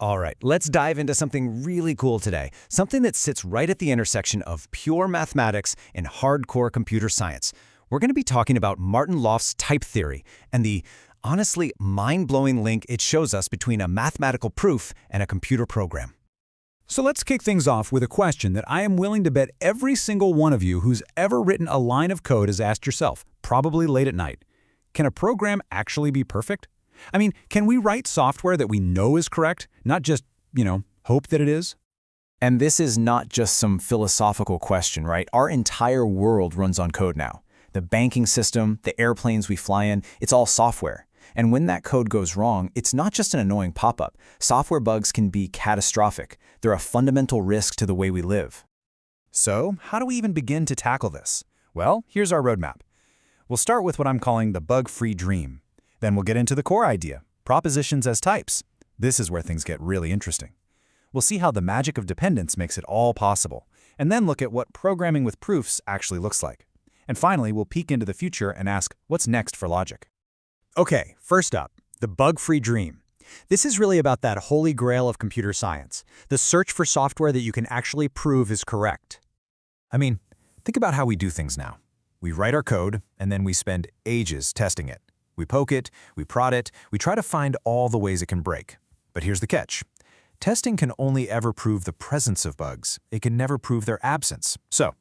All right, let's dive into something really cool today, something that sits right at the intersection of pure mathematics and hardcore computer science. We're going to be talking about Martin-Löf's type theory and the, honestly, mind-blowing link it shows us between a mathematical proof and a computer program. So let's kick things off with a question that I am willing to bet every single one of you who's ever written a line of code has asked yourself, probably late at night. Can a program actually be perfect? I mean, can we write software that we know is correct, not just, hope that it is? And this is not just some philosophical question, right? Our entire world runs on code now. The banking system, the airplanes we fly in, it's all software. And when that code goes wrong, it's not just an annoying pop-up. Software bugs can be catastrophic. They're a fundamental risk to the way we live. So, how do we even begin to tackle this? Well, here's our roadmap. We'll start with what I'm calling the bug-free dream. Then we'll get into the core idea, propositions as types. This is where things get really interesting. We'll see how the magic of dependence makes it all possible, and then look at what programming with proofs actually looks like. And finally, we'll peek into the future and ask, what's next for logic? Okay, first up, the bug-free dream. This is really about that holy grail of computer science, the search for software that you can actually prove is correct. I mean, think about how we do things now. We write our code, and then we spend ages testing it. We poke it, we prod it, we try to find all the ways it can break. But here's the catch. Testing can only ever prove the presence of bugs. It can never prove their absence. So,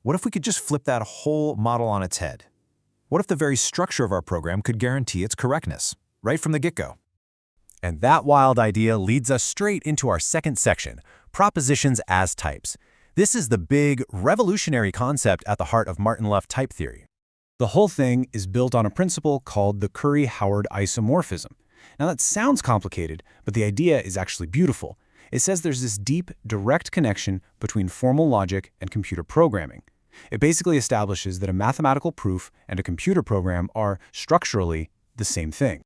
what if we could just flip that whole model on its head? What if the very structure of our program could guarantee its correctness, right from the get-go? And that wild idea leads us straight into our second section, propositions as types. This is the big, revolutionary concept at the heart of Martin-Löf type theory. The whole thing is built on a principle called the Curry-Howard isomorphism. Now that sounds complicated, but the idea is actually beautiful. It says there's this deep, direct connection between formal logic and computer programming. It basically establishes that a mathematical proof and a computer program are structurally the same thing.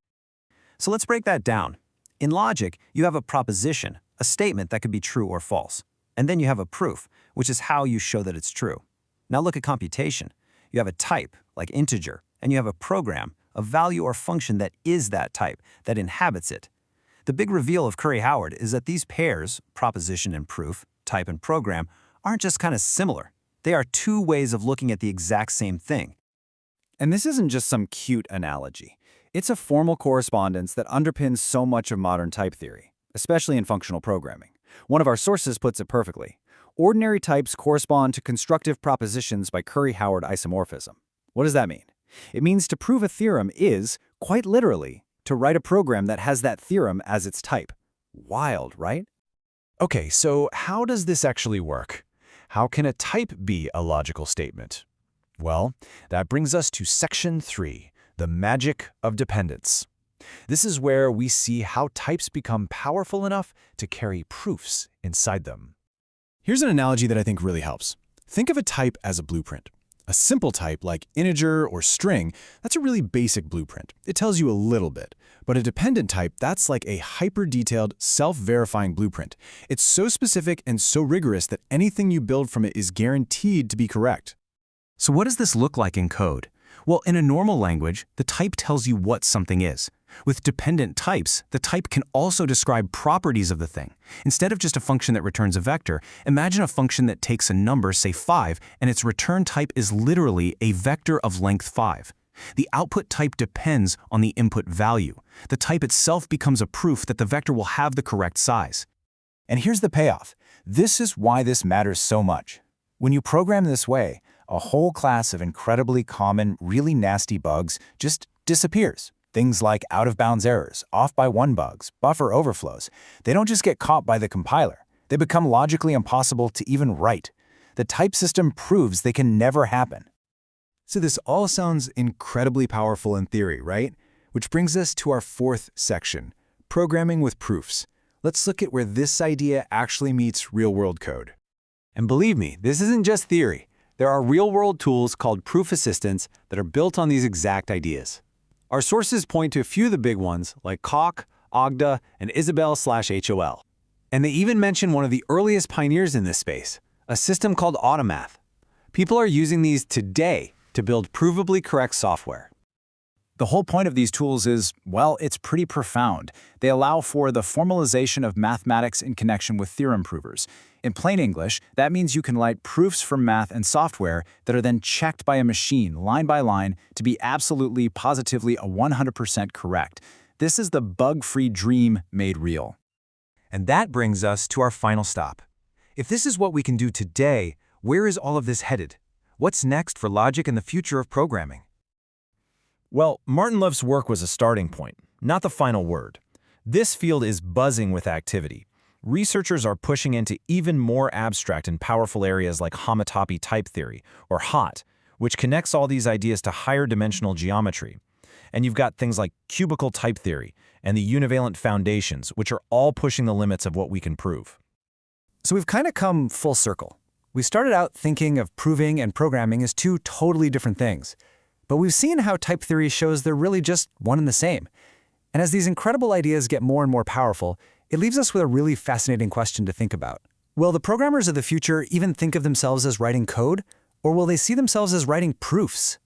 So let's break that down. In logic, you have a proposition, a statement that could be true or false. And then you have a proof, which is how you show that it's true. Now look at computation. You have a type, like integer, and you have a program, a value or function that is that type, that inhabits it. The big reveal of Curry-Howard is that these pairs, proposition and proof, type and program, aren't just kind of similar. They are two ways of looking at the exact same thing. And this isn't just some cute analogy. It's a formal correspondence that underpins so much of modern type theory, especially in functional programming. One of our sources puts it perfectly. Ordinary types correspond to constructive propositions by Curry-Howard isomorphism. What does that mean? It means to prove a theorem is, quite literally, to write a program that has that theorem as its type. Wild, right? Okay, so how does this actually work? How can a type be a logical statement? Well, that brings us to section 3, the magic of dependence. This is where we see how types become powerful enough to carry proofs inside them. Here's an analogy that I think really helps. Think of a type as a blueprint. A simple type like integer or string, that's a really basic blueprint. It tells you a little bit. But a dependent type, that's like a hyper-detailed, self-verifying blueprint. It's so specific and so rigorous that anything you build from it is guaranteed to be correct. So what does this look like in code? Well, in a normal language, the type tells you what something is. With dependent types, the type can also describe properties of the thing. Instead of just a function that returns a vector, imagine a function that takes a number, say 5, and its return type is literally a vector of length 5. The output type depends on the input value. The type itself becomes a proof that the vector will have the correct size. And here's the payoff. This is why this matters so much. When you program this way, a whole class of incredibly common, really nasty bugs just disappears. Things like out-of-bounds errors, off-by-one bugs, buffer overflows. They don't just get caught by the compiler. They become logically impossible to even write. The type system proves they can never happen. So this all sounds incredibly powerful in theory, right? Which brings us to our fourth section, programming with proofs. Let's look at where this idea actually meets real-world code. And believe me, this isn't just theory. There are real-world tools called proof assistants that are built on these exact ideas. Our sources point to a few of the big ones like Coq, Agda, and Isabelle/HOL. And they even mention one of the earliest pioneers in this space, a system called Automath. People are using these today to build provably correct software. The whole point of these tools is, well, it's pretty profound. They allow for the formalization of mathematics in connection with theorem provers. In plain English, that means you can write proofs from math and software that are then checked by a machine line by line to be absolutely, positively, 100% correct. This is the bug-free dream made real. And that brings us to our final stop. If this is what we can do today, where is all of this headed? What's next for logic and the future of programming? Well, Martin-Löf's work was a starting point, not the final word. This field is buzzing with activity. Researchers are pushing into even more abstract and powerful areas like homotopy type theory, or HOT, which connects all these ideas to higher dimensional geometry. And you've got things like cubical type theory and the univalent foundations, which are all pushing the limits of what we can prove. So we've kind of come full circle. We started out thinking of proving and programming as two totally different things. But we've seen how type theory shows they're really just one and the same. And as these incredible ideas get more and more powerful, it leaves us with a really fascinating question to think about. Will the programmers of the future even think of themselves as writing code, or will they see themselves as writing proofs?